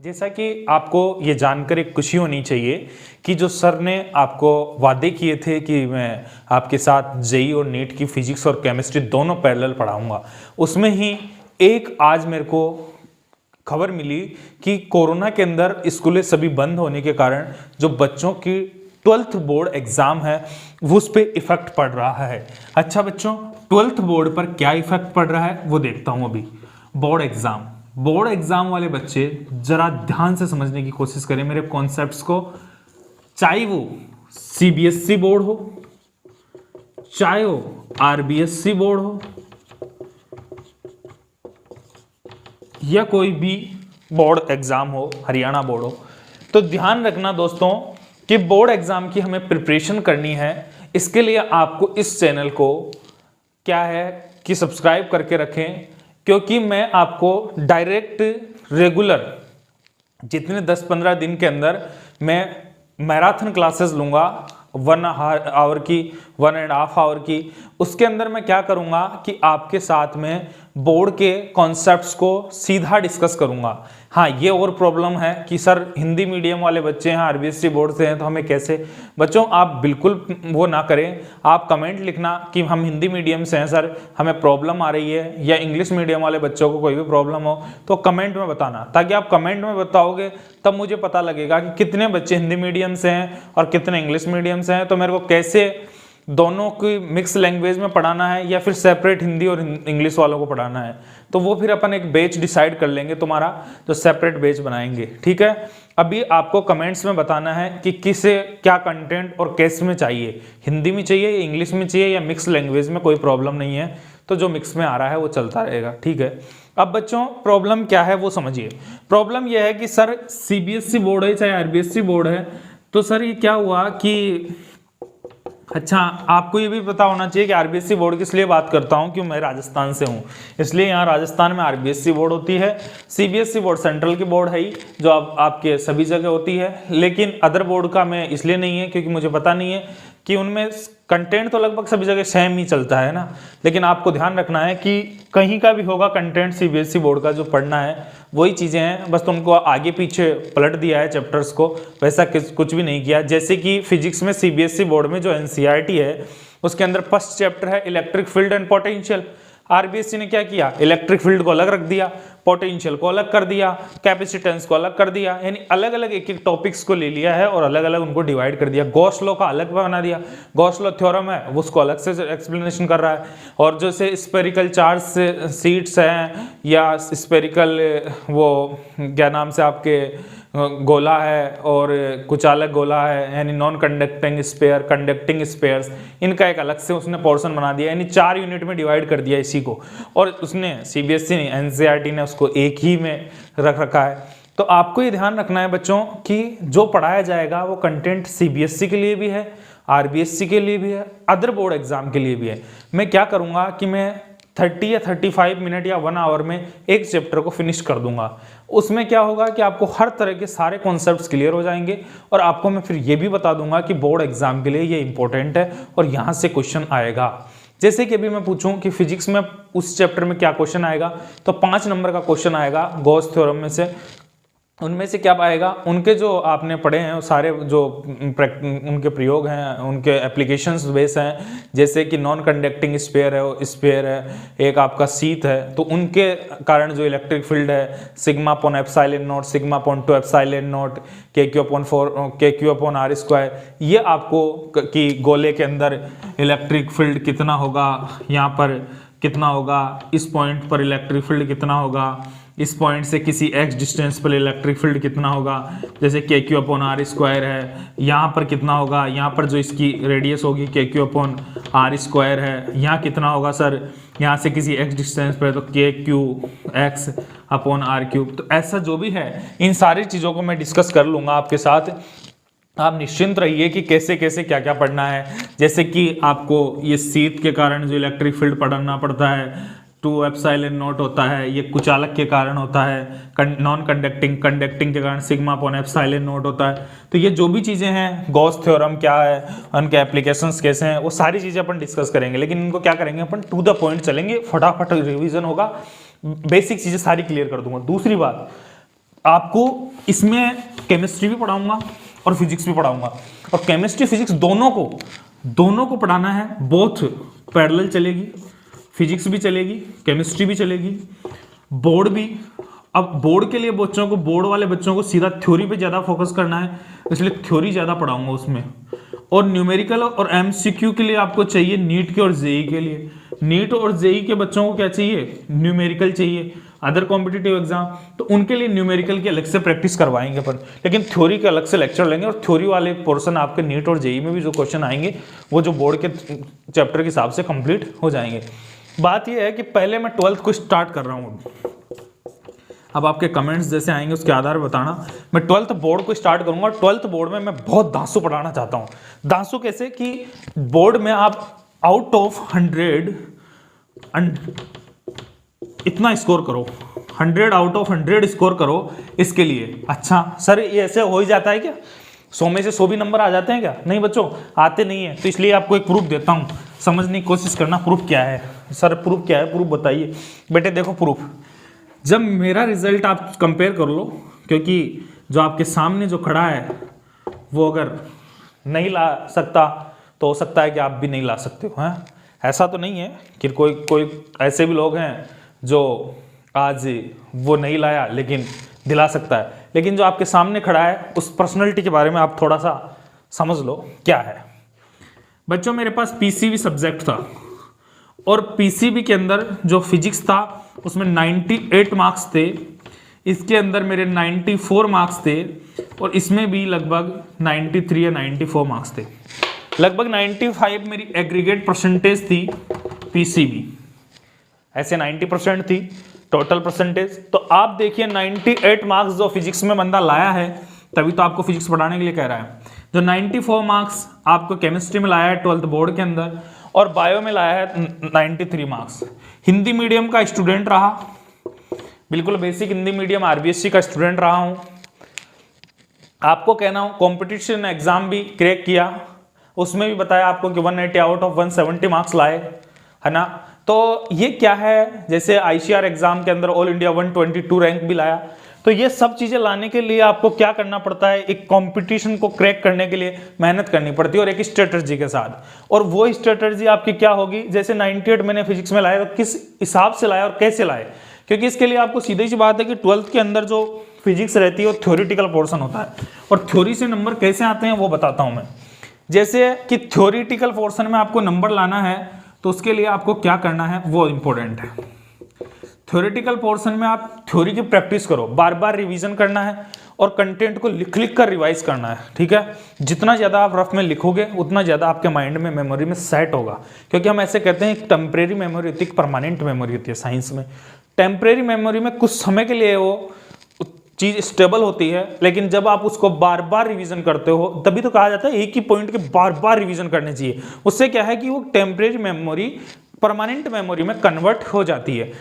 जैसा कि आपको ये जानकर एक खुशी होनी चाहिए कि जो सर ने आपको वादे किए थे कि मैं आपके साथ जेई और नीट की फिजिक्स और केमिस्ट्री दोनों पैरेलल पढ़ाऊंगा, उसमें ही एक आज मेरे को खबर मिली कि कोरोना के अंदर स्कूलें सभी बंद होने के कारण जो बच्चों की 12th बोर्ड एग्जाम है वो उस पर इफेक्ट पड़ रहा है। अच्छा बच्चों, 12th बोर्ड पर क्या इफेक्ट पड़ रहा है वो देखता हूँ अभी। बोर्ड एग्जाम वाले बच्चे जरा ध्यान से समझने की कोशिश करें मेरे कॉन्सेप्ट्स को, चाहे वो सीबीएसई बोर्ड हो, चाहे वो आरबीएसई बोर्ड हो या कोई भी बोर्ड एग्जाम हो, हरियाणा बोर्ड हो। तो ध्यान रखना दोस्तों कि बोर्ड एग्जाम की हमें प्रिपरेशन करनी है। इसके लिए आपको इस चैनल को क्या है कि सब्सक्राइब करके रखें, क्योंकि मैं आपको डायरेक्ट रेगुलर जितने 10-15 दिन के अंदर मैं मैराथन क्लासेस लूँगा 1.5 आवर की। उसके अंदर मैं क्या करूँगा कि आपके साथ में बोर्ड के कॉन्सेप्ट्स को सीधा डिस्कस करूँगा। हाँ, ये और प्रॉब्लम है कि सर हिंदी मीडियम वाले बच्चे हैं, आरबीएसई बोर्ड से हैं, तो हमें कैसे। बच्चों आप बिल्कुल वो ना करें, आप कमेंट लिखना कि हम हिंदी मीडियम से हैं सर, हमें प्रॉब्लम आ रही है, या इंग्लिश मीडियम वाले बच्चों को कोई भी प्रॉब्लम हो तो कमेंट में बताना, ताकि आप कमेंट में बताओगे तब मुझे पता लगेगा कि कितने बच्चे हिंदी मीडियम से हैं और कितने इंग्लिश मीडियम से हैं। तो मेरे को कैसे दोनों की मिक्स लैंग्वेज में पढ़ाना है या फिर सेपरेट हिंदी और इंग्लिश वालों को पढ़ाना है, तो वो फिर अपन एक बैच डिसाइड कर लेंगे, तुम्हारा जो सेपरेट बैच बनाएंगे। ठीक है, अभी आपको कमेंट्स में बताना है कि किसे क्या कंटेंट और कैसे में चाहिए, हिंदी में चाहिए या इंग्लिश में चाहिए या मिक्स लैंग्वेज में, कोई प्रॉब्लम नहीं है। तो जो मिक्स में आ रहा है वो चलता रहेगा। ठीक है, अब बच्चों प्रॉब्लम क्या है वो समझिए। प्रॉब्लम यह है कि सर सीबीएसई बोर्ड है चाहे आरबीएसई बोर्ड है, तो सर ये क्या हुआ कि अच्छा आपको ये भी पता होना चाहिए कि आरबीएसई बोर्ड की इसलिए बात करता हूँ क्यों, मैं राजस्थान से हूँ, इसलिए यहाँ राजस्थान में आरबीएसई बोर्ड होती है। सीबीएसई बोर्ड सेंट्रल की बोर्ड है ही, जो आपके सभी जगह होती है, लेकिन अदर बोर्ड का मैं इसलिए नहीं है क्योंकि मुझे पता नहीं है कि उनमें कंटेंट तो लगभग सभी जगह सेम ही चलता है ना, लेकिन आपको ध्यान रखना है कि कहीं का भी होगा कंटेंट सीबीएसई बोर्ड का जो पढ़ना है वही चीज़ें हैं, बस तुमको आगे पीछे पलट दिया है चैप्टर्स को, वैसा कुछ भी नहीं किया। जैसे कि फिजिक्स में सीबीएसई बोर्ड में जो एनसीईआरटी है उसके अंदर फर्स्ट चैप्टर है electric field and potential. RBSE ने क्या किया, इलेक्ट्रिक फील्ड को अलग रख दिया, पोटेंशियल को अलग कर दिया, कैपेसिटेंस को अलग कर दिया, यानी अलग अलग एक एक टॉपिक्स को ले लिया है और अलग अलग उनको डिवाइड कर दिया। गॉस लॉ का अलग बना दिया, गॉस लॉ थ्योरम है उसको अलग से एक्सप्लेनेशन कर रहा है। और जैसे स्पेरिकल चार्ज सीट्स हैं या स्पेरिकल वो क्या नाम से आपके गोला है और कुचालक गोला है, यानी non conducting sphere, conducting spheres, इनका एक अलग से उसने पोर्शन बना दिया, यानी 4 यूनिट में डिवाइड कर दिया इसी को। और उसने सीबीएसई ने, एनसीईआरटी ने उसको एक ही में रख रखा है। तो आपको ये ध्यान रखना है बच्चों कि जो पढ़ाया जाएगा वो कंटेंट सीबीएसई के लिए भी है, आरबीएसई के लिए भी है, अदर बोर्ड एग्जाम के लिए भी है। मैं क्या करूँगा कि मैं 30 या 35 मिनट या 1 आवर में एक चैप्टर को फिनिश कर दूंगा। उसमें क्या होगा कि आपको हर तरह के सारे कॉन्सेप्ट्स क्लियर हो जाएंगे और आपको मैं फिर ये भी बता दूंगा कि बोर्ड एग्जाम के लिए ये इंपॉर्टेंट है और यहाँ से क्वेश्चन आएगा। जैसे कि अभी मैं पूछूं कि फिजिक्स में उस चैप्टर में क्या क्वेश्चन आएगा, तो 5 नंबर का क्वेश्चन आएगा गॉस थ्योरम में से। उनमें से क्या आएगा, उनके जो आपने पढ़े हैं वो सारे जो उनके प्रयोग हैं, उनके एप्लीकेशंस बेस हैं, जैसे कि नॉन कंडक्टिंग स्फीयर है, स्फीयर है, एक आपका शीट है, तो उनके कारण जो इलेक्ट्रिक फील्ड है sigma upon epsilon not, sigma upon 2 epsilon not, KQ upon 4 KQ upon R square, ये आपको कि गोले के अंदर इलेक्ट्रिक फील्ड कितना होगा, यहाँ पर कितना होगा, इस पॉइंट पर इलेक्ट्रिक फील्ड कितना होगा, इस पॉइंट से किसी x डिस्टेंस पर इलेक्ट्रिक फील्ड कितना होगा, जैसे KQ अपॉन R स्क्वायर है, यहाँ पर कितना होगा, यहाँ पर जो इसकी रेडियस होगी KQ अपॉन R स्क्वायर है, यहाँ कितना होगा सर, यहाँ से किसी x डिस्टेंस पर तो KQX अपॉन R क्यूब। तो ऐसा जो भी है इन सारी चीज़ों को मैं डिस्कस कर लूँगा आपके साथ। आप निश्चिंत रहिए कि कैसे कैसे क्या क्या पढ़ना है। जैसे कि आपको ये शीत के कारण जो इलेक्ट्रिक फील्ड पढ़ना पड़ता है 2 एप्सिलॉन नॉट होता है, ये कुचालक के कारण होता है, नॉन कंडक्टिंग के कारण सिग्मा अपॉन एप्सिलॉन नॉट होता है। तो ये जो भी चीज़ें हैं, गॉस थ्योरम क्या है, उनके एप्लीकेशंस कैसे हैं, वो सारी चीज़ें अपन डिस्कस करेंगे। लेकिन इनको क्या करेंगे अपन, टू द पॉइंट चलेंगे, फटाफट रिविजन होगा, बेसिक चीज़ें सारी क्लियर कर दूंगा। दूसरी बात, आपको इसमें केमिस्ट्री भी पढ़ाऊंगा और फिजिक्स भी पढ़ाऊंगा, और केमिस्ट्री फिजिक्स दोनों को पढ़ाना है, बोथ पैरेलल चलेगी, फिजिक्स भी चलेगी, केमिस्ट्री भी चलेगी, बोर्ड भी। अब बोर्ड के लिए बोर्ड वाले बच्चों को सीधा थ्योरी पे ज़्यादा फोकस करना है, इसलिए थ्योरी ज़्यादा पढ़ाऊंगा उसमें। और न्यूमेरिकल और एमसीक्यू के लिए आपको चाहिए नीट के और जेई के लिए। नीट और जेई के बच्चों को क्या चाहिए? न्यूमेरिकल चाहिए। अदर कॉम्पिटिटिव एग्जाम तो उनके लिए न्यूमेरिकल की अलग से प्रैक्टिस करवाएंगे अपन, लेकिन थ्योरी के अलग से लेक्चर लेंगे, और थ्योरी वाले पोर्शन आपके नीट और जेई में भी जो क्वेश्चन आएंगे वो जो बोर्ड के चैप्टर के हिसाब से कंप्लीट हो जाएंगे। बात यह है कि पहले मैं 12th को स्टार्ट कर रहा हूँ। अब आपके कमेंट्स जैसे आएंगे उसके आधार पर बताना। मैं 12th बोर्ड को स्टार्ट करूंगा। 12th बोर्ड में मैं बहुत दांसू पढ़ाना चाहता हूँ। दांसू कैसे कि बोर्ड में आप आउट ऑफ 100 इतना स्कोर करो, 100 आउट ऑफ 100 स्कोर करो इसके लिए। अच्छा सर ये ऐसे हो ही जाता है क्या? 100 में से 100 भी नंबर आ जाते हैं क्या? नहीं बच्चों, आते नहीं है। तो इसलिए आपको एक प्रूफ देता हूँ, समझने की कोशिश करना। प्रूफ क्या है सर? प्रूफ क्या है? प्रूफ बताइए बेटे। देखो प्रूफ, जब मेरा रिजल्ट आप कंपेयर कर लो, क्योंकि जो आपके सामने जो खड़ा है वो अगर नहीं ला सकता तो हो सकता है कि आप भी नहीं ला सकते हो। हैं ऐसा तो नहीं है कि कोई ऐसे भी लोग हैं जो आज वो नहीं लाया लेकिन दिला सकता है, लेकिन जो आपके सामने खड़ा है उस पर्सनैलिटी के बारे में आप थोड़ा सा समझ लो क्या है। बच्चों मेरे पास पीसीबी सब्जेक्ट था, और पीसीबी के अंदर जो फिजिक्स था उसमें 98 मार्क्स थे, इसके अंदर मेरे 94 मार्क्स थे, और इसमें भी लगभग 93 या 94 मार्क्स थे। लगभग 95 मेरी एग्रीगेट परसेंटेज थी पीसीबी, ऐसे 90% थी टोटल परसेंटेज। तो आप देखिए 98 मार्क्स जो फिजिक्स में बंदा लाया है, तभी तो आपको फिजिक्स पढ़ाने के लिए कह रहा है। जो 94 मार्क्स आपको केमिस्ट्री में लाया है 12th बोर्ड के अंदर, और बायो में लाया है 93 मार्क्स। हिंदी मीडियम का स्टूडेंट रहा, बिल्कुल बेसिक हिंदी मीडियम आरबीएससी का स्टूडेंट रहा हूं। आपको कहना हूं कंपटीशन एग्जाम भी क्रैक किया, उसमें भी बताया आपको कि 180 आउट ऑफ 170 मार्क्स लाए, है ना। तो ये क्या है, जैसे आईसीआर एग्जाम के अंदर ऑल इंडिया 122 रैंक भी लाया। तो ये सब चीजें लाने के लिए आपको क्या करना पड़ता है? एक कंपटीशन को क्रैक करने के लिए मेहनत करनी पड़ती है, और एक स्ट्रेटजी के साथ। और वो स्ट्रेटजी आपकी क्या होगी? जैसे 98 मैंने फिजिक्स में लाया तो किस हिसाब से लाया और कैसे लाए? क्योंकि इसके लिए आपको सीधी सी बात है कि 12th के अंदर जो फिजिक्स रहती है वो थ्योरिटिकल पोर्शन होता है, और थ्योरी से नंबर कैसे आते हैं वो बताता हूं मैं। जैसे कि थ्योरिटिकल पोर्शन में आपको नंबर लाना है तो उसके लिए आपको क्या करना है वो इंपॉर्टेंट है। थ्योरेटिकल पोर्शन में आप थ्योरी की प्रैक्टिस करो, बार बार रिवीजन करना है, और कंटेंट को लिख लिख कर रिवाइज करना है, ठीक है। जितना ज़्यादा आप रफ में लिखोगे उतना ज़्यादा आपके माइंड में मेमोरी में सेट होगा। क्योंकि हम ऐसे कहते हैं टेम्परेरी मेमोरी होती है, परमानेंट मेमोरी होती है साइंस में। टेम्परेरी मेमोरी में कुछ समय के लिए वो चीज़ स्टेबल होती है, लेकिन जब आप उसको बार बार रिवीजन करते हो तभी तो कहा जाता है एक ही पॉइंट के बार बार रिवीजन करने चाहिए। उससे क्या है कि वो टेम्परेरी मेमोरी परमानेंट मेमोरी में कन्वर्ट हो जाती है।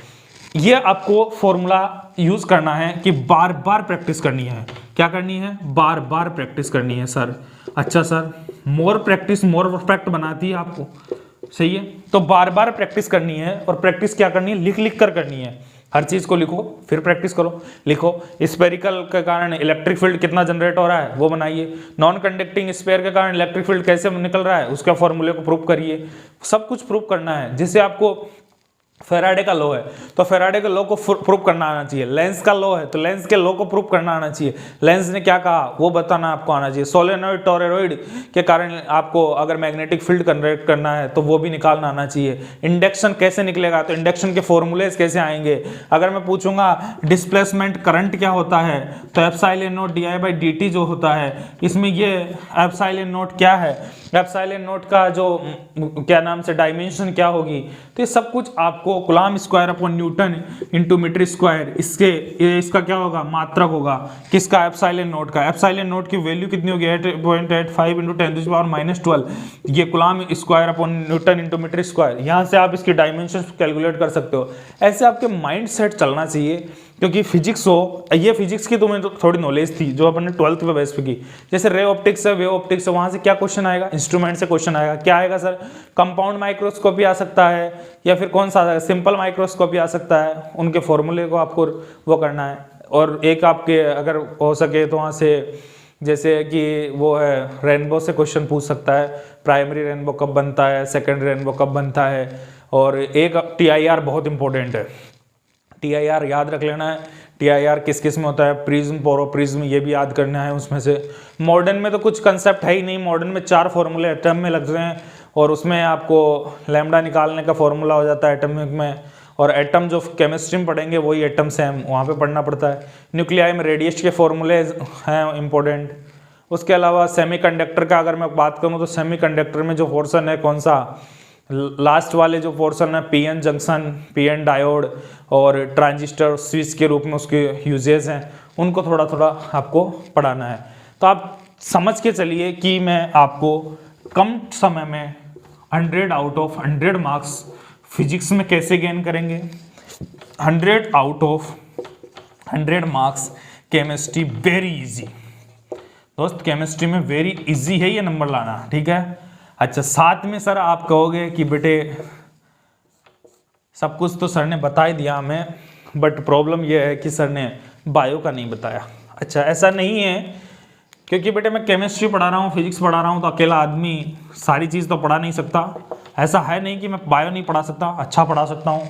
ये आपको फॉर्मूला यूज करना है कि बार बार प्रैक्टिस करनी है। क्या करनी है? बार बार प्रैक्टिस करनी है सर। अच्छा sir, more practice more perfect बनाती है आपको, सही है। तो बार बार प्रैक्टिस करनी है, और प्रैक्टिस क्या करनी है? लिख लिख कर करनी है। हर चीज को लिखो फिर प्रैक्टिस करो। लिखो स्फेरिकल के कारण इलेक्ट्रिक फील्ड कितना जनरेट हो रहा है वो बनाइए। नॉन कंडक्टिंग स्फीयर के कारण इलेक्ट्रिक फील्ड कैसे निकल रहा है उसका फॉर्मूले को प्रूव करिए। सब कुछ प्रूव करना है। जैसे आपको फेराडे का लॉ है तो फेराडे के लॉ को प्रूव करना आना चाहिए। लेंस का लॉ है तो लेंस के लॉ को प्रूव करना आना चाहिए। लेंस ने क्या कहा वो बताना आपको आना चाहिए। सोलेनॉइड टोरॉइड के कारण आपको अगर मैग्नेटिक फील्ड कन्वर्ट करना है तो वो भी निकालना आना चाहिए। इंडक्शन कैसे निकलेगा तो इंडक्शन के फॉर्मूलेज कैसे आएंगे। अगर मैं पूछूंगा डिस्प्लेसमेंट करंट क्या होता है तो epsilon not D I by D T जो होता है, इसमें ये एप्सिलॉन नॉट क्या है, एप्सिलॉन नॉट का जो क्या नाम से डायमेंशन क्या होगी। तो ये सब कुछ आपको coulomb square upon newton into metre square इसका क्या होगा? मात्रक होगा। किसका? एप्सिलॉन नॉट का। एप्सिलॉन नॉट की वैल्यू कितनी होगी? 8.85 इंटू 10⁻⁻12। ये coulomb square upon newton into metre square. यहाँ से आप इसकी डायमेंशन कैलकुलेट कर सकते हो। ऐसे आपके माइंड सेट चलना चाहिए, क्योंकि फिजिक्स हो, ये फिजिक्स की तुम्हें तो थोड़ी नॉलेज थी जो अपन ने 12th में बेस पे की। जैसे रे ऑप्टिक्स है, वेव ऑप्टिक्स है, वहां से क्या क्वेश्चन आएगा? इंस्ट्रूमेंट से क्वेश्चन आएगा। क्या आएगा सर? कंपाउंड माइक्रोस्कोपी आ सकता है, या फिर कौन सा सिंपल माइक्रोस्कोपी आ सकता है। उनके फॉर्मूले को आपको वो करना है, और एक आपके अगर हो सके तो वहाँ से जैसे कि वो है रेनबो से क्वेश्चन पूछ सकता है, प्राइमरी रेनबो कब बनता है, सेकेंडरी रेनबो कब बनता है। और एक TIR बहुत इंपॉर्टेंट है, TIR याद रख लेना है। TIR किस किस में होता है, प्रिज्म, पोरो प्रिज्म, ये भी याद करना है उसमें से। मॉडर्न में तो कुछ कंसेप्ट है ही नहीं, मॉडर्न में 4 फॉर्मूले एटम में लगते हैं और उसमें आपको लैम्डा निकालने का फॉर्मूला हो जाता है एटमिक में, और एटम जो केमिस्ट्री में पढ़ेंगे वही एटम से हम वहाँ पे पढ़ना पड़ता है। न्यूक्लियाई में रेडियस के फॉर्मूले हैं इंपॉर्टेंट। उसके अलावा सेमीकंडक्टर का अगर मैं बात करूँ तो सेमीकंडक्टर में जो पोर्शन है कौन सा, लास्ट वाले जो पोर्शन है पीएन जंक्शन, पीएन डायोड और ट्रांजिस्टर स्विच के रूप में उसके यूजेस हैं, उनको थोड़ा थोड़ा आपको पढ़ाना है। तो आप समझ के चलिए कि मैं आपको कम समय में 100 आउट ऑफ 100 मार्क्स फिजिक्स में कैसे गेन करेंगे, 100 out of 100 marks chemistry very easy. दोस्त केमिस्ट्री में वेरी इजी है ये नंबर लाना, ठीक है। अच्छा, साथ में सर आप कहोगे कि बेटे सब कुछ तो सर ने बता ही दिया हमें, बट प्रॉब्लम ये है कि सर ने बायो का नहीं बताया। अच्छा, ऐसा नहीं है, क्योंकि बेटे मैं केमिस्ट्री पढ़ा रहा हूँ, फिजिक्स पढ़ा रहा हूँ, तो अकेला आदमी सारी चीज़ तो पढ़ा नहीं सकता। ऐसा है नहीं कि मैं बायो नहीं पढ़ा सकता, अच्छा पढ़ा सकता हूँ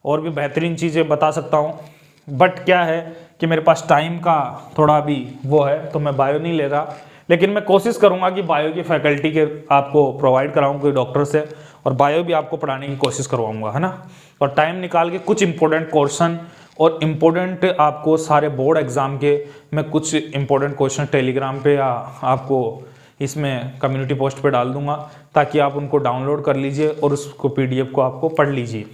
और भी बेहतरीन चीज़ें बता सकता हूँ, बट क्या है कि मेरे पास टाइम का थोड़ा भी वो है, तो मैं बायो नहीं ले रहा। लेकिन मैं कोशिश करूंगा कि बायो की फैकल्टी के आपको प्रोवाइड कराऊं कोई डॉक्टर से, और बायो भी आपको पढ़ाने की कोशिश करवाऊंगा, है ना। और टाइम निकाल के कुछ इंपॉर्टेंट क्वेश्चन और इम्पोर्टेंट आपको सारे बोर्ड एग्जाम के मैं कुछ इंपॉर्टेंट क्वेश्चन टेलीग्राम पे या आपको इसमें कम्युनिटी पोस्ट पे डाल दूंगा, ताकि आप उनको डाउनलोड कर लीजिए और उसको PDF को आपको पढ़ लीजिए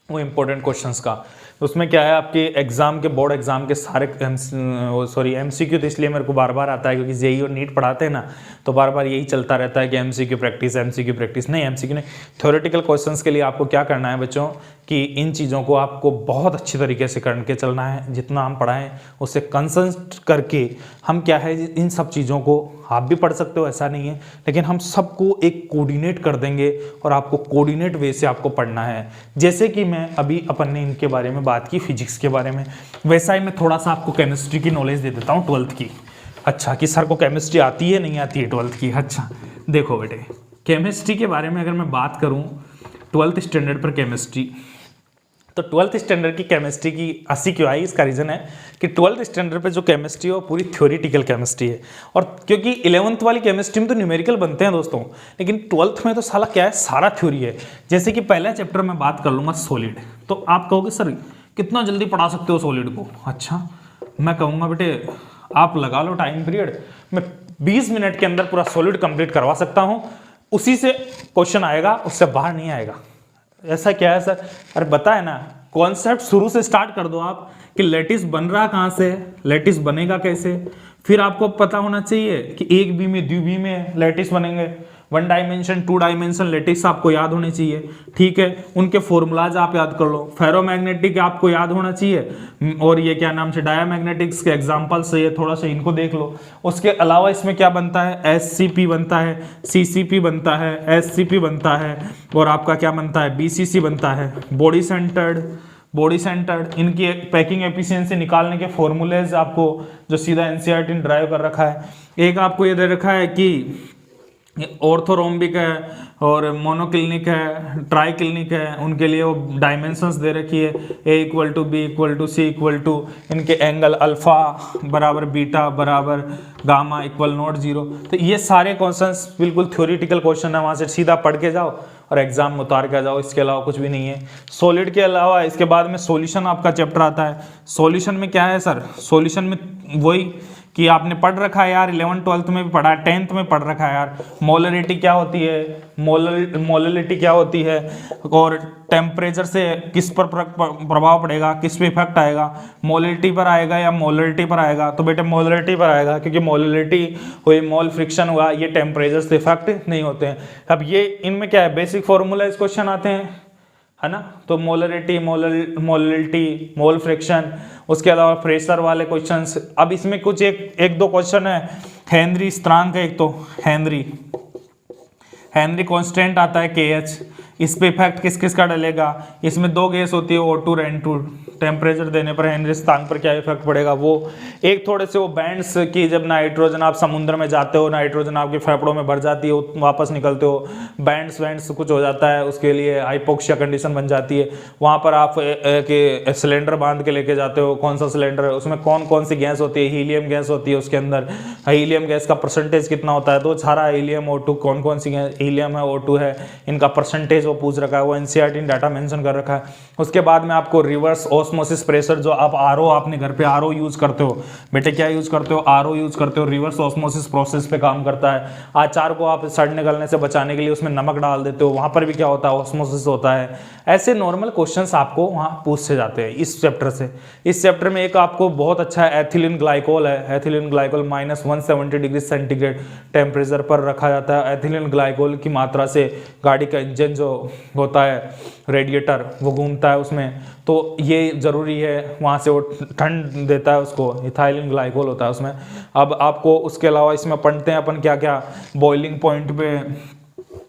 वो इम्पोर्टेंट क्वेश्चंस का। उसमें क्या है, आपके एग्जाम के बोर्ड एग्जाम के सारे MCQ, तो इसलिए मेरे को बार बार आता है क्योंकि JEE और नीट पढ़ाते हैं ना, तो बार बार यही चलता रहता है कि MCQ प्रैक्टिस नहीं, MCQ नहीं। थ्योरेटिकल क्वेश्चंस के लिए आपको क्या करना है बच्चों, कि इन चीज़ों को आपको बहुत अच्छी तरीके से करके चलना है। जितना हम पढ़ाएं उससे कंसंट्रेट करके हम क्या है, इन सब चीज़ों को आप भी पढ़ सकते हो, ऐसा नहीं है, लेकिन हम सबको एक कोऑर्डिनेट कर देंगे और आपको कोऑर्डिनेट वे से आपको पढ़ना है। जैसे कि मैं अभी अपन ने इनके बारे में बात की, फिजिक्स के बारे में, वैसा ही मैं थोड़ा सा आपको केमिस्ट्री की नॉलेज दे देता हूँ 12th की। अच्छा, कि सर को केमिस्ट्री आती है नहीं आती है 12th की। अच्छा देखो बेटे, केमिस्ट्री के बारे में अगर मैं बात करूँ 12th स्टैंडर्ड पर केमिस्ट्री, तो 12th स्टैंडर्ड की केमिस्ट्री की 80 क्यों आई, इसका रीज़न है कि 12th स्टैंडर्ड पे जो केमिस्ट्री है वो पूरी थ्योरेटिकल केमिस्ट्री है। और क्योंकि 11th वाली केमिस्ट्री में तो न्यूमेरिकल बनते हैं दोस्तों, लेकिन 12th में तो साला क्या है, सारा थ्योरी है। जैसे कि पहला चैप्टर में बात कर लूँगा सॉलिड, तो आप कहोगे सर कितना जल्दी पढ़ा सकते हो सॉलिड को। अच्छा, मैं कहूँगा बेटे आप लगा लो टाइम पीरियड, मैं 20 मिनट के अंदर पूरा सॉलिड कंप्लीट करवा सकता हूँ, उसी से क्वेश्चन आएगा, उससे बाहर नहीं आएगा। ऐसा क्या है सर, अरे बताए ना, कॉन्सेप्ट शुरू से स्टार्ट कर दो आप कि लेटिस बन रहा कहाँ से, लेटिस बनेगा कैसे, फिर आपको पता होना चाहिए कि एक बी में द्विबी में लेटिस बनेंगे, 1 डायमेंशन 2 डायमेंशन लेटिस आपको याद होने चाहिए, ठीक है। उनके फॉर्मूलाज आप याद कर लो, फेरोमैग्नेटिक आपको याद होना चाहिए, और ये क्या नाम से डायमैग्नेटिक्स के एग्जांपल्स है, ये थोड़ा सा इनको देख लो। उसके अलावा इसमें क्या बनता है, SCP बनता है, CCP बनता है, SCP बनता है, और आपका क्या बनता है, BCC बनता है, बॉडी सेंटर्ड। इनकी पैकिंग एफिशिएंसी निकालने के फॉर्मूलेज आपको जो सीधा NCERT ने ड्राइव कर रखा है। एक आपको ये दे रखा है कि ऑर्थोरोम्बिक है और मोनोक्लिनिक है, ट्राइक्लिनिक है, उनके लिए वो डायमेंशंस दे रखी है, A = B = C = इनके एंगल अल्फा बराबर बीटा बराबर गामा = 0। तो ये सारे क्वेश्चंस बिल्कुल थ्योरेटिकल क्वेश्चन है, वहाँ से सीधा पढ़ के जाओ और एग्जाम में उतार के जाओ, इसके अलावा कुछ भी नहीं है। सॉलिड के अलावा इसके बाद में सॉल्यूशन आपका चैप्टर आता है। सॉल्यूशन में क्या है सर, सॉल्यूशन में वही कि आपने पढ़ रखा है यार, 11th 12th में भी पढ़ा है, 10th में पढ़ रखा है यार, मोलरिटी क्या होती है, मोलरिटी क्या होती है, और टेम्परेचर से किस पर प्रभाव पड़ेगा, किस पे इफेक्ट आएगा, मोलरिटी पर आएगा या मोलरिटी पर आएगा, तो बेटे मोलरिटी पर आएगा, क्योंकि मोलरिटी हुई, मोल फ्रिक्शन हुआ, ये टेम्परेचर से इफेक्ट नहीं होते हैं। अब ये इनमें क्या है, बेसिक फॉर्मूला इस क्वेश्चन आते हैं, है ना। तो मोलरिटी, मोलरिटी, मोल फ्रिक्शन, उसके अलावा प्रेशर वाले क्वेश्चंस। अब इसमें कुछ एक दो क्वेश्चन है, हेनरी स्थिरांक है, एक तो हेनरी कांस्टेंट आता है KH, इस पे इफेक्ट किस किस का डलेगा, इसमें दो गैस होती है O2 और N2, टेम्परेचर देने पर हेनरी स्थान पर क्या इफेक्ट पड़ेगा वो। एक थोड़े से वो बैंड्स की, जब नाइट्रोजन आप समुद्र में जाते हो, नाइट्रोजन आपके फेफड़ों में भर जाती है, वापस निकलते हो, बैंड्स कुछ हो जाता है, उसके लिए हाइपोक्सिया कंडीशन बन जाती है। वहाँ पर आप एक सिलेंडर बांध के लेके जाते हो, कौन सा सिलेंडर है, उसमें कौन कौन सी गैस होती है, हीलियम गैस होती है उसके अंदर, हीलियम गैस का परसेंटेज कितना होता है, तो सारा हीलियम O2 कौन कौन सी हीलियम है O2 है, इनका परसेंटेज वो पूछ रखा है, वो एनसीईआरटी ने डाटा मेंशन कर रखा है। उसके बाद में आपको रिवर्स ऑस्मोसिस प्रेशर, जो आप आरओ, आपने घर पे आरओ यूज करते हो बेटे, क्या यूज करते हो, आरओ यूज करते हो, रिवर्स ऑस्मोसिस प्रोसेस पे काम करता है। अचार को आप सड़ निकलने से बचाने के लिए उसमें नमक डाल देते हो, वहां पर भी क्या होता है, ऑस्मोसिस होता है। ऐसे नॉर्मल क्वेश्चंस आपको वहां पूछे जाते हैं इस चैप्टर से। इस चैप्टर में एक आपको बहुत अच्छा एथिलीन ग्लाइकोल है, ethylene glycol -170 degree centigrade temperature पर रखा जाता है। एथिलीन ग्लाइकोल की मात्रा से गाड़ी का इंजन जो होता है, रेडिएटर, वो घूमता है उसमें, तो ये जरूरी है, वहाँ से वो ठंड देता है उसको, इथाइलिन ग्लाइकोल होता है उसमें। अब आपको उसके अलावा इसमें पढ़ते हैं अपन क्या क्या, बॉइलिंग पॉइंट पे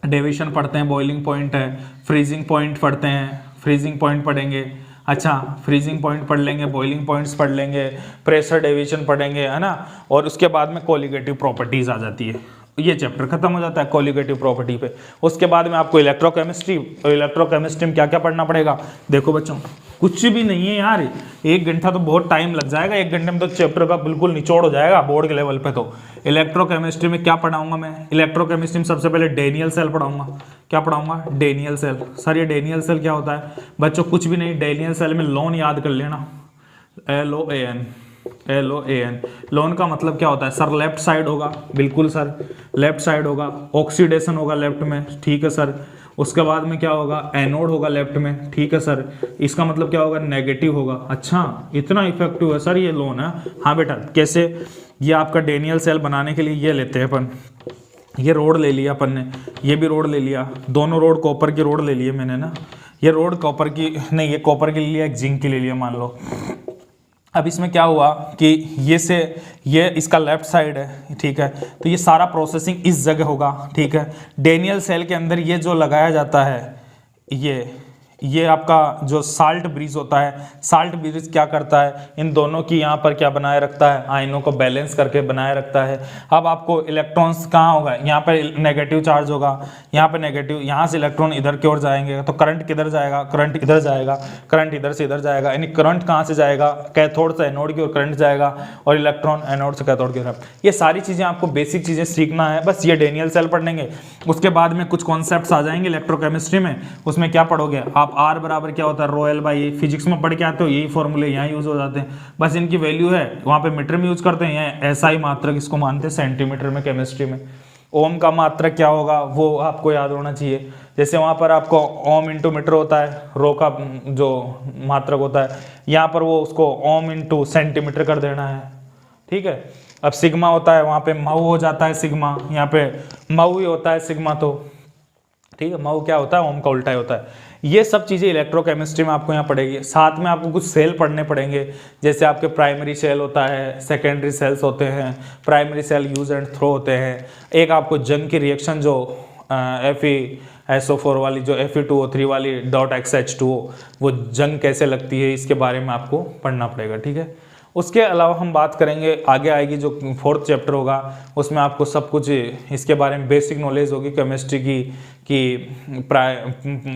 डेविएशन पढ़ते हैं, बॉइलिंग पॉइंट है, फ्रीजिंग पॉइंट पढ़ते हैं, फ्रीजिंग पॉइंट पढ़ेंगे, अच्छा फ्रीजिंग पॉइंट पढ़ लेंगे, बॉइलिंग पॉइंट्स पढ़ लेंगे, प्रेशर डेविएशन पढ़ेंगे, है ना। और उसके बाद में कोलिगेटिव प्रॉपर्टीज आ जाती है, ये चैप्टर खत्म हो जाता है कोलिगेटिव प्रॉपर्टी पे। उसके बाद में आपको इलेक्ट्रोकेमिस्ट्री, इलेक्ट्रोकेमिस्ट्री में क्या क्या पढ़ना पड़ेगा, देखो बच्चों कुछ भी नहीं है यार, 1 घंटा तो बहुत टाइम लग जाएगा, 1 घंटे में तो चैप्टर का बिल्कुल निचोड़ हो जाएगा बोर्ड के लेवल पे। तो इलेक्ट्रोकेमिस्ट्री में क्या पढ़ाऊंगा मैं, इलेक्ट्रोकेमिस्ट्री में सबसे पहले डेनियल सेल पढ़ाऊंगा। क्या पढ़ाऊंगा, डेनियल सेल। सर ये डेनियल सेल क्या होता है बच्चों, कुछ भी नहीं, डेनियल सेल में लोन याद कर लेना, LOAN। लोन का मतलब क्या होता है सर, लेफ्ट साइड होगा, बिल्कुल सर लेफ्ट साइड होगा, ऑक्सीडेशन होगा लेफ्ट में, ठीक है सर। उसके बाद में क्या होगा, एनोड होगा लेफ्ट में, ठीक है सर। इसका मतलब क्या होगा, नेगेटिव होगा। अच्छा इतना इफेक्टिव है सर ये लोन है। हाँ बेटा कैसे, ये आपका डेनियल सेल बनाने के लिए ये लेते हैं अपन, ये रोड ले लिया अपन ने, ये भी रोड ले लिया, दोनों रोड कॉपर की रोड ले लिए मैंने ना, ये रोड कॉपर की नहीं, ये कॉपर की ले लिया, एक जिंक की ले लिया मान लो। अब इसमें क्या हुआ कि ये इसका लेफ्ट साइड है, ठीक है, तो ये सारा प्रोसेसिंग इस जगह होगा, ठीक है। डेनियल सेल के अंदर ये जो लगाया जाता है, ये आपका जो साल्ट ब्रिज होता है, साल्ट ब्रिज क्या करता है, इन दोनों की यहाँ पर क्या बनाए रखता है, आयनों को बैलेंस करके बनाए रखता है। अब आपको इलेक्ट्रॉन्स कहाँ होगा, यहाँ पे नेगेटिव चार्ज होगा, यहाँ पे नेगेटिव, यहाँ से इलेक्ट्रॉन इधर की ओर जाएंगे, तो करंट किधर जाएगा, करंट इधर जाएगा, करंट इधर से इधर जाएगा, यानी करंट कहाँ से जाएगा, कैथोड से एनोड की ओर करंट जाएगा, और इलेक्ट्रॉन एनोड से कैथोड की ओर। ये सारी चीज़ें आपको बेसिक चीज़ें सीखना है, बस ये डेनियल सेल पढ़ेंगे। उसके बाद में कुछ कॉन्सेप्ट्स आ जाएंगे इलेक्ट्रोकेमिस्ट्री में, उसमें क्या पढ़ोगे आप, R बराबर क्या होता है, रो L बाई, फिजिक्स में पढ़ के आते हो, यही फॉर्मूले यहाँ यूज हो जाते हैं, बस इनकी वैल्यू है वहाँ पे मीटर में यूज करते हैं, यहाँ SI मात्रक इसको मानते हैं सेंटीमीटर में केमिस्ट्री में। ओम का मात्रक क्या होगा वो आपको याद होना चाहिए, जैसे वहाँ पर आपको ओम इंटू मीटर होता है, रो का जो मात्रक होता है, यहाँ पर वो उसको ओम इंटू सेंटीमीटर कर देना है, ठीक है। अब सिग्मा होता है, वहाँ पे मऊ हो जाता है सिग्मा, यहाँ पे मऊ ही होता है सिग्मा, तो ठीक है, मऊ क्या होता है, ओम का उल्टा ही होता है। ये सब चीज़ें इलेक्ट्रोकेमिस्ट्री में आपको यहाँ पड़ेगी। साथ में आपको कुछ सेल पढ़ने पड़ेंगे, जैसे आपके प्राइमरी सेल होता है, सेकेंडरी सेल्स होते हैं, primary cell use and throw होते हैं। एक आपको जंग की रिएक्शन जो FeSO4 वाली, जो Fe2O3 वाली .XH2O, वो जंग कैसे लगती है इसके बारे में आपको पढ़ना पड़ेगा, ठीक है। उसके अलावा हम बात करेंगे, आगे आएगी जो 4th चैप्टर होगा, उसमें आपको सब कुछ इसके बारे में बेसिक नॉलेज होगी केमिस्ट्री की, कि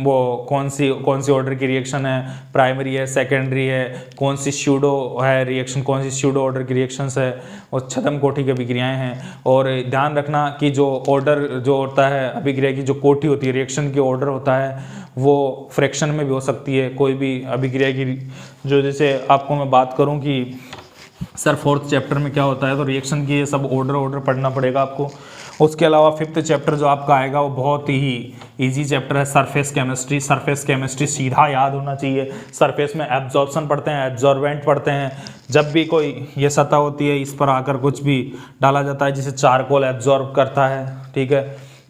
वो कौन सी ऑर्डर की रिएक्शन है, प्राइमरी है, सेकेंडरी है, कौन सी स्यूडो है रिएक्शन, कौन सी स्यूडो ऑर्डर की रिएक्शंस है, और छद्म कोटि की अभिक्रियाएं हैं। और ध्यान रखना कि जो ऑर्डर जो होता है अभिक्रिया की, जो कोटि होती है, रिएक्शन की ऑर्डर होता है, वो फ्रैक्शन में भी हो सकती है, कोई भी अभिक्रिया की। जो जैसे आपको मैं बात करूं कि सर 4th चैप्टर में क्या होता है, तो रिएक्शन की ये सब ऑर्डर पढ़ना पड़ेगा आपको। उसके अलावा 5th चैप्टर जो आपका आएगा वो बहुत ही इजी चैप्टर है, सरफेस केमिस्ट्री। सरफेस केमिस्ट्री सीधा याद होना चाहिए। सरफेस में एब्जॉर्प्शन पढ़ते हैं, एब्जॉर्बेंट पढ़ते हैं। जब भी कोई ये सतह होती है, इस पर आकर कुछ भी डाला जाता है, जिसे चारकोल एब्जॉर्ब करता है, ठीक है,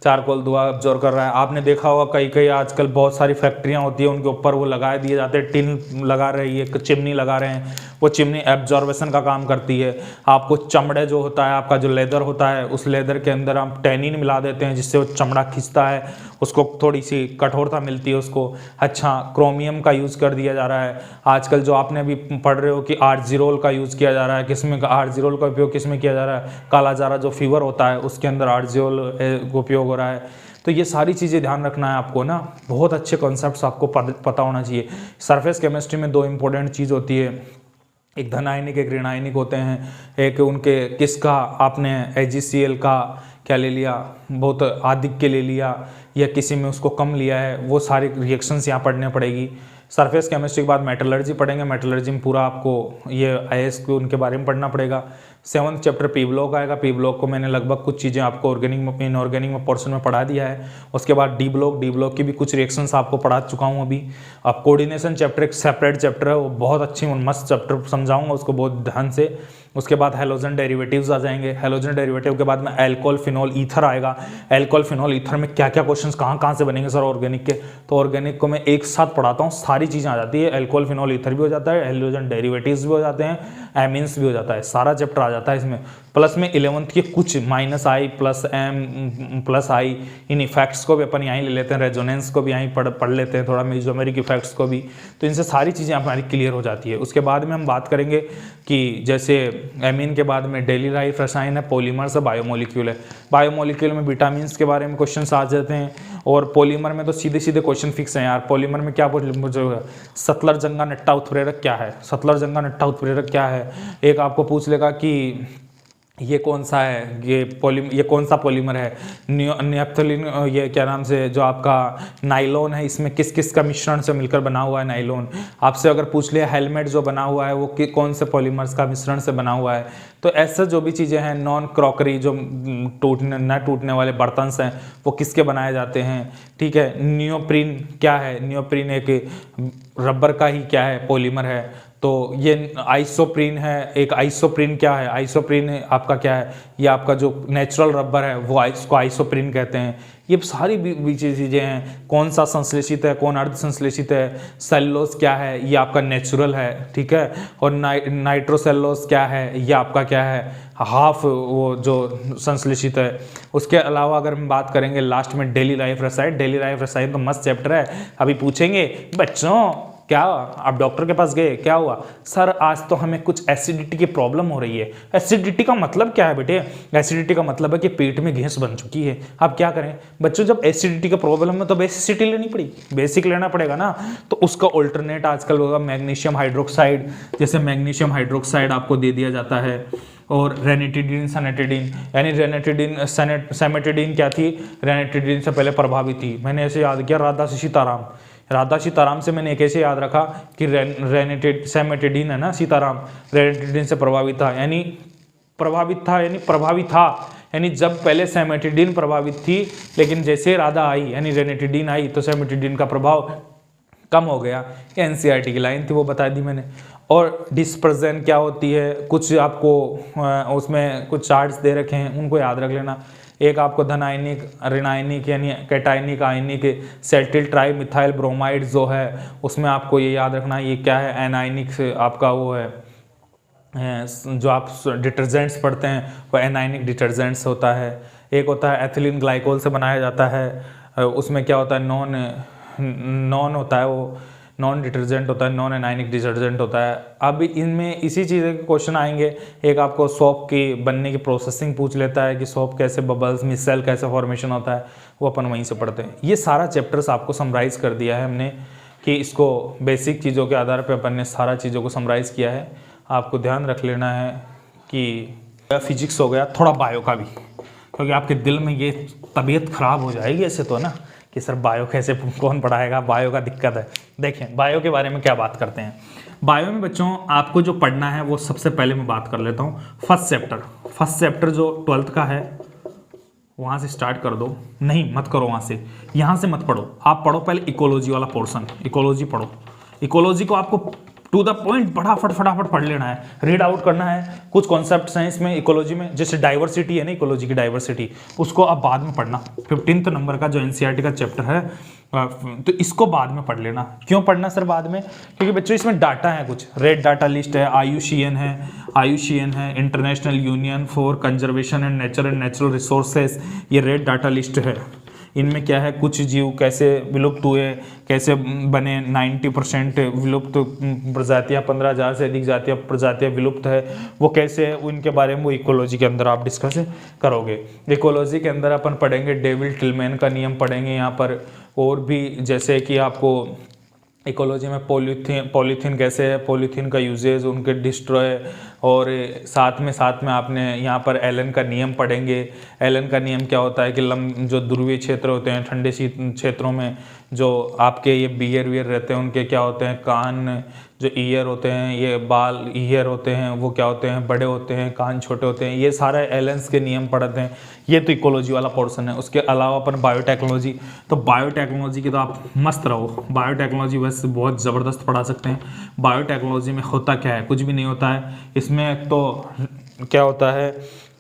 चारकोल धुआं अब्जॉर्ब कर रहा है। आपने देखा होगा कई कई आजकल बहुत सारी फैक्ट्रियां होती है, उनके ऊपर वो लगा दिए जाते हैं, टिन लगा रही है, चिमनी लगा रहे हैं, वो चिमनी एब्जॉर्बेशन का काम करती है। आपको चमड़े जो होता है, आपका जो लेदर होता है, उस लेदर के अंदर आप टैनिन मिला देते हैं जिससे वो चमड़ा खिंचता है, उसको थोड़ी सी कठोरता मिलती है उसको। अच्छा, क्रोमियम का यूज़ कर दिया जा रहा है आजकल, जो आपने अभी पढ़ रहे हो कि आर्जिरोल का यूज़ किया जा रहा है। किसमें आर्जिरोल का उपयोग किसमें किया जा रहा है? कालाजारा जो फीवर होता है उसके अंदर आर्जिरोल का उपयोग हो रहा है। तो ये सारी चीज़ें ध्यान रखना है आपको ना, बहुत अच्छे कॉन्सेप्ट्स आपको पता होना चाहिए। सरफेस केमिस्ट्री में दो इंपॉर्टेंट चीज़ होती है, एक धनायनिक एक ऋणायनिक होते हैं। एक उनके किसका आपने AgCl का क्या ले लिया, बहुत अधिक के ले लिया, या किसी में उसको कम लिया है, वो सारे रिएक्शंस यहाँ पढ़ने पड़ेगी। सरफेस केमिस्ट्री के बाद मेटलर्जी पढ़ेंगे, मेटलर्जी में पूरा आपको ये IS को उनके बारे में पढ़ना पड़ेगा। 7th चैप्टर पी ब्लॉक आएगा। पी ब्लॉक को मैंने लगभग कुछ चीज़ें आपको ऑर्गेनिक इनऑर्गेनिक में पोर्शन में पढ़ा दिया है। उसके बाद डी ब्लॉक की भी कुछ रिएक्शंस आपको पढ़ा चुका हूँ अभी। अब कोऑर्डिनेशन चैप्टर एक सेपरेट चैप्टर है, वो बहुत अच्छी मस्त चैप्टर समझाऊंगा उसको बहुत ध्यान से। उसके बाद हैलोजन डेरिवेटिव्स आ जाएंगे। हैलोजन डेरिवेटिव के बाद में अल्कोहल फिनॉल ईथर आएगा। अल्कोहल फिनॉल ईथर में क्या क्या क्वेश्चंस कहाँ से बनेंगे सर ऑर्गेनिक के, तो ऑर्गेनिक को मैं एक साथ पढ़ाता हूँ, सारी चीज़ें आ जाती है। अल्कोहल फिनॉल ईथर भी हो जाता है, हैलोजन डेरिवेटिव्स भी हो जाते हैं, एमीन्स भी हो जाता है, सारा चैप्टर आ जाता है इसमें। प्लस में 11th के कुछ -I + M + I in effects को भी अपन यहीं ले लेते हैं, रेजोनेंस को भी यहीं पढ़ लेते हैं, थोड़ा मेसोमेरिक इफेक्ट्स को भी। तो इनसे सारी चीज़ें हमारी क्लियर हो जाती है। उसके बाद में हम बात करेंगे कि जैसे एमीन के बाद में डेली लाइफ रसायन है, पॉलीमर्स है, बायोमोलिक्यूल है। बायोमोलिक्यूल में विटामिन्स के बारे में क्वेश्चन आ जाते हैं, और पॉलीमर में तो सीधे सीधे क्वेश्चन फिक्स हैं यार। पॉलीमर में क्या सतलर जंगा नट्टा उत्प्रेरक क्या है, सतलर जंगा नट्टा उत्प्रेरक क्या है। एक आपको पूछ लेगा कि ये कौन सा है, ये कौन सा पॉलीमर है, नेफ्थलीन, ये क्या नाम से जो आपका नाइलॉन है, इसमें किस किस का मिश्रण से मिलकर बना हुआ है नाइलॉन। आपसे अगर पूछ लिया हेलमेट जो बना हुआ है वो कौन से पॉलीमर्स का मिश्रण से बना हुआ है। तो ऐसे जो भी चीज़ें हैं, नॉन क्रॉकरी जो न टूटने वाले बर्तन हैं वो किसके बनाए जाते हैं, ठीक है। नियोप्रीन क्या है, नियोप्रीन एक रबर का ही क्या है पॉलीमर है। तो ये आइसोप्रीन है, एक आइसोप्रीन क्या है, आइसोप्रीन आपका क्या है, ये आपका जो नेचुरल रबर है वो इसको आइसोप्रीन कहते हैं। ये सारी भी चीज़ें हैं, कौन सा संश्लेषित है कौन अर्ध संश्लेषित है। सेल्युलोज क्या है, ये आपका नेचुरल है, ठीक है। और नाइट्रोसेल्युलोज क्या है, ये आपका क्या है, हाफ वो जो संश्लेषित है। उसके अलावा अगर हम बात करेंगे लास्ट में डेली लाइफ रसायन, डेली लाइफ रसायन तो मस्त चैप्टर है। अभी पूछेंगे बच्चों क्या आप डॉक्टर के पास गए, क्या हुआ सर, आज तो हमें कुछ एसिडिटी की प्रॉब्लम हो रही है। एसिडिटी का मतलब क्या है बेटे, एसिडिटी का मतलब है कि पेट में गैस बन चुकी है। आप क्या करें बच्चों, जब एसिडिटी का प्रॉब्लम है तो बेसिसिटी लेनी पड़ेगी, बेसिक लेना पड़ेगा ना। तो उसका ऑल्टरनेट आजकल होगा मैग्नीशियम हाइड्रोक्साइड, जैसे मैग्नीशियम हाइड्रोक्साइड आपको दे दिया जाता है। और रेनिटिडीन सैनिटिडीन, यानी रेनिटिडीन सैमेटिडीन क्या थी, रेनिटिडीन से पहले प्रभावित थी। मैंने ऐसे याद किया राधा सीताराम, राधा सीताराम से मैंने एक ऐसे याद रखा कि सैमेटिडीन है ना, सीताराम रेनिटिडीन से प्रभावित था, यानी प्रभावित था, यानी जब पहले सैमेटिडीन प्रभावित थी, लेकिन जैसे राधा आई यानी रेनिटिडीन आई तो सैमेटिडीन का प्रभाव कम हो गया। NCERT की लाइन थी वो बता दी मैंने। और डिस्पर्जन क्या होती है, कुछ आपको उसमें कुछ चार्ट्स दे रखे हैं उनको याद रख लेना। एक आपको धनायनिक ऋणायनिक यानी कैटायनिक आयनिक सेल्टिल ट्राई मिथाइल ब्रोमाइड जो है उसमें आपको ये याद रखना ये क्या है। एनायनिक से आपका वो है जो आप डिटर्जेंट्स पढ़ते हैं वो एनायनिक डिटर्जेंट्स होता है। एक होता है एथिलीन ग्लाइकोल से बनाया जाता है, उसमें क्या होता है नॉन होता है, वो नॉन डिटर्जेंट होता है, नॉन एनायनिक डिटर्जेंट होता है। अब इनमें इसी चीज़ के क्वेश्चन आएंगे। एक आपको सोप की बनने की प्रोसेसिंग पूछ लेता है कि सोप कैसे बबल्स मिसेल कैसे फॉर्मेशन होता है, वो अपन वहीं से पढ़ते हैं। ये सारा चैप्टर्स आपको समराइज़ कर दिया है हमने कि इसको बेसिक चीज़ों के आधार पर अपन ने सारा चीज़ों को समराइज़ किया है। आपको ध्यान रख लेना है कि फिजिक्स हो गया, थोड़ा बायो का भी, क्योंकि आपके दिल में ये तबीयत ख़राब हो जाएगी ऐसे तो ना कि सर बायो कैसे कौन पढ़ाएगा, बायो का दिक्कत है। देखें बायो के बारे में क्या बात करते हैं। बायो में बच्चों आपको जो पढ़ना है वो सबसे पहले मैं बात कर लेता हूँ फर्स्ट चैप्टर जो 12th का है वहाँ से स्टार्ट कर दो। नहीं मत करो, वहाँ से यहाँ से मत पढ़ो, आप पढ़ो पहले इकोलॉजी वाला पोर्शन, इकोलॉजी पढ़ो। इकोलॉजी को आपको टू द पॉइंट फटाफट पढ़ लेना है, रीड आउट करना है। कुछ कॉन्सेप्ट्स हैं इसमें इकोलॉजी में, जैसे डाइवर्सिटी है ना, इकोलॉजी की डाइवर्सिटी, उसको अब बाद में पढ़ना। 15th नंबर का जो एनसीईआरटी का चैप्टर है तो इसको बाद में पढ़ लेना। क्यों पढ़ना सर बाद में? क्योंकि बच्चों इसमें डाटा है, कुछ रेड डाटा लिस्ट है, IUCN है, international union for conservation and natural resources, ये रेड डाटा लिस्ट है। इनमें क्या है, कुछ जीव कैसे विलुप्त हुए, कैसे बने, 90% विलुप्त प्रजातियां, 15,000 से अधिक प्रजातियां विलुप्त है, वो कैसे है, उनके बारे में वो इकोलॉजी के अंदर आप डिस्कस करोगे। इकोलॉजी के अंदर अपन पढ़ेंगे डेविड टिलमैन का नियम पढ़ेंगे यहाँ पर, और भी जैसे कि आपको इकोलॉजी में पॉलीथीन कैसे है, पॉलीथीन का यूजेज, उनके डिस्ट्रॉय, और साथ में आपने यहाँ पर एलन का नियम पढ़ेंगे। एलन का नियम क्या होता है कि जो ध्रुवीय क्षेत्र होते हैं, ठंडे शीत क्षेत्रों में जो आपके ये बियर वियर रहते हैं, उनके क्या होते हैं, कान, जो ईयर होते हैं, ये बाल ईयर होते हैं, वो क्या होते हैं, बड़े होते हैं, कान छोटे होते हैं। ये सारे एलेंस के नियम पढ़ते हैं। ये तो इकोलॉजी वाला पोर्शन है। उसके अलावा अपन बायोटेक्नोलॉजी, तो बायोटेक्नोलॉजी की तो आप मस्त रहो, बायोटेक्नोलॉजी वैसे बहुत ज़बरदस्त पढ़ा सकते हैं। बायोटेक्नोलॉजी में होता क्या है, कुछ भी नहीं होता है। इसमें तो क्या होता है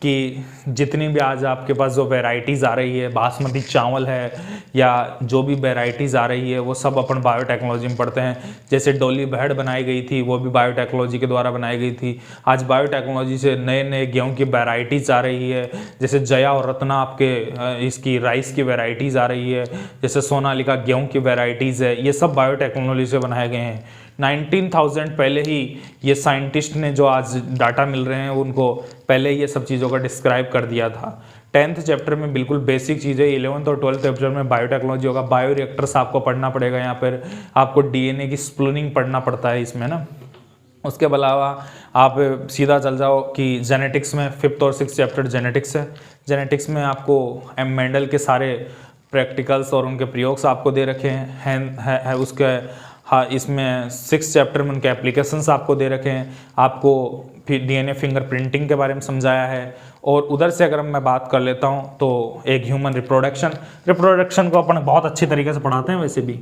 कि जितनी भी आज आपके पास जो वैरायटीज़ आ रही है, बासमती चावल है या जो भी वैरायटीज़ आ रही है, वो सब अपन बायोटेक्नोलॉजी में पढ़ते हैं। जैसे डोली भेड़ बनाई गई थी, वो भी बायोटेक्नोलॉजी के द्वारा बनाई गई थी। आज बायोटेक्नोलॉजी से नए नए गेहूं की वैरायटीज़ आ रही है, जैसे जया और रत्ना आपके इसकी राइस की वैरायटीज़ आ रही है, जैसे सोनालिका गेहूँ की वैरायटीज़ है। ये सब बायोटेक्नोलॉजी से बनाए गए हैं। 19,000 पहले ही ये साइंटिस्ट ने, जो आज डाटा मिल रहे हैं, उनको पहले ये सब चीज़ों का डिस्क्राइब कर दिया था। 10th चैप्टर में बिल्कुल बेसिक चीज़ें, 11th और 12th चैप्टर में बायोटेक्नोलॉजी होगा। बायोरिएक्टर्स आपको पढ़ना पड़ेगा, यहाँ पर आपको DNA की स्प्लूनिंग पढ़ना पड़ता है इसमें ना। उसके अलावा आप सीधा चल जाओ कि जेनेटिक्स में 5th और 6th चैप्टर जेनेटिक्स है। जेनेटिक्स में आपको मेंडल के सारे प्रैक्टिकल्स और उनके प्रयोग्स आपको दे रखे हैं। उसके हाँ, इसमें 6th चैप्टर में उनके एप्लीकेशंस आपको दे रखे हैं। आपको फिर DNA फिंगरप्रिंटिंग के बारे में समझाया है। और उधर से अगर मैं बात कर लेता हूँ तो एक ह्यूमन रिप्रोडक्शन को अपन बहुत अच्छी तरीके से पढ़ाते हैं। वैसे भी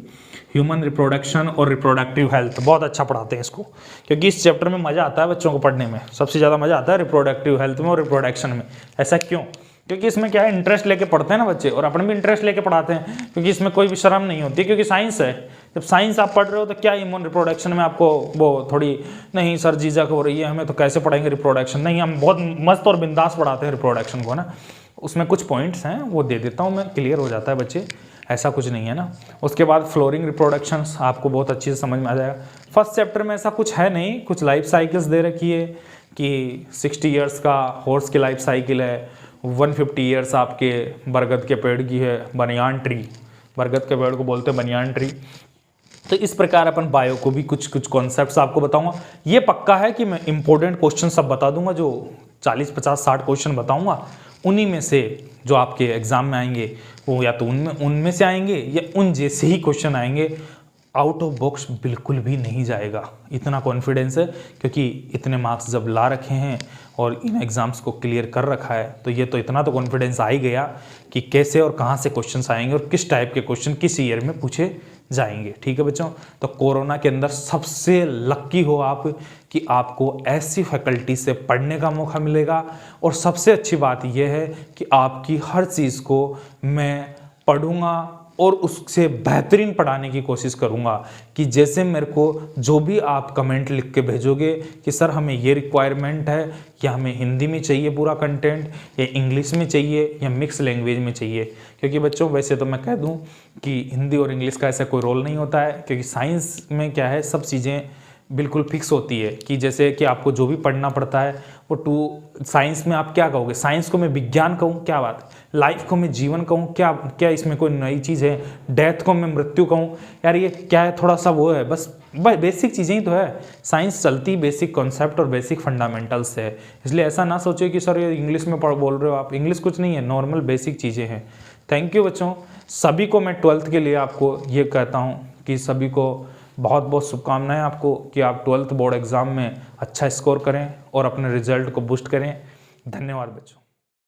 ह्यूमन रिप्रोडक्शन और रिप्रोडक्टिव हेल्थ बहुत अच्छा पढ़ाते हैं इसको, क्योंकि इस चैप्टर में मज़ा आता है बच्चों को पढ़ने में। सबसे ज़्यादा मज़ा आता है रिप्रोडक्टिव हेल्थ में और रिप्रोडक्शन में। ऐसा क्यों? क्योंकि इसमें क्या है, इंटरेस्ट लेके पढ़ते हैं ना बच्चे, और अपन भी इंटरेस्ट लेके पढ़ाते हैं, क्योंकि इसमें कोई भी शर्म नहीं होती, क्योंकि साइंस है। जब साइंस आप पढ़ रहे हो तो क्या ह्यूमन रिप्रोडक्शन में आपको वो थोड़ी नहीं सर जीजा हो रही है हमें, तो कैसे पढ़ेंगे रिप्रोडक्शन? नहीं, हम बहुत मस्त और बिंदास पढ़ाते हैं रिप्रोडक्शन को ना। उसमें कुछ पॉइंट्स हैं वो दे देता हूँ मैं, क्लियर हो जाता है बच्चे, ऐसा कुछ नहीं है ना। उसके बाद फ्लोरिंग रिप्रोडक्शंस आपको बहुत अच्छे से समझ में आ जाएगा। फर्स्ट चैप्टर में ऐसा कुछ है नहीं, कुछ लाइफ साइकिल्स दे रखी है कि 60 ईयर्स का हॉर्स की लाइफ साइकिल है, 150 ईयर्स आपके बरगद के पेड़ की है, बनियान ट्री, बरगद के पेड़ को बोलते हैं बनियान ट्री। तो इस प्रकार अपन बायो को भी कुछ कॉन्सेप्ट्स आपको बताऊंगा। ये पक्का है कि मैं इंपॉर्टेंट क्वेश्चन सब बता दूंगा, जो 40, 50, 60 क्वेश्चन बताऊंगा, उन्हीं में से जो आपके एग्जाम में आएंगे वो या तो उनमें से आएंगे या उन जैसे ही क्वेश्चन आएंगे। आउट ऑफ बॉक्स बिल्कुल भी नहीं जाएगा, इतना कॉन्फिडेंस है, क्योंकि इतने मार्क्स जब ला रखे हैं और इन एग्ज़ाम्स को क्लियर कर रखा है, तो ये तो इतना तो कॉन्फिडेंस आ ही गया कि कैसे और कहाँ से क्वेश्चंस आएंगे और किस टाइप के क्वेश्चन किस ईयर में पूछे जाएंगे। ठीक है बच्चों, तो कोरोना के अंदर सबसे लक्की हो आप कि आपको ऐसी फैकल्टी से पढ़ने का मौका मिलेगा। और सबसे अच्छी बात यह है कि आपकी हर चीज़ को मैं पढ़ूंगा और उससे बेहतरीन पढ़ाने की कोशिश करूंगा, कि जैसे मेरे को जो भी आप कमेंट लिख के भेजोगे कि सर हमें ये रिक्वायरमेंट है, या हमें हिंदी में चाहिए पूरा कंटेंट, या इंग्लिश में चाहिए, या मिक्स लैंग्वेज में चाहिए। क्योंकि बच्चों वैसे तो मैं कह दूं कि हिंदी और इंग्लिश का ऐसा कोई रोल नहीं होता है, क्योंकि साइंस में क्या है, सब चीज़ें बिल्कुल फिक्स होती है। कि जैसे कि आपको जो भी पढ़ना पड़ता है वो साइंस में आप क्या कहोगे, साइंस को मैं विज्ञान कहूँ, क्या बात, लाइफ को मैं जीवन कहूँ, क्या इसमें कोई नई चीज़ है, डेथ को मैं मृत्यु कहूँ, यार ये क्या है, थोड़ा सा वो है, बस बेसिक चीज़ें ही तो है। साइंस चलती बेसिक कॉन्सेप्ट और बेसिक फंडामेंटल्स है। इसलिए ऐसा ना सोचो कि सर ये इंग्लिश में बोल रहे हो आप, इंग्लिश कुछ नहीं है, नॉर्मल बेसिक चीज़ें हैं। थैंक यू बच्चों, सभी को मैं 12th के लिए आपको ये कहता हूँ कि सभी को बहुत बहुत शुभकामनाएं आपको, कि आप 12th बोर्ड एग्ज़ाम में अच्छा स्कोर करें और अपने रिजल्ट को बूस्ट करें। धन्यवाद बच्चों।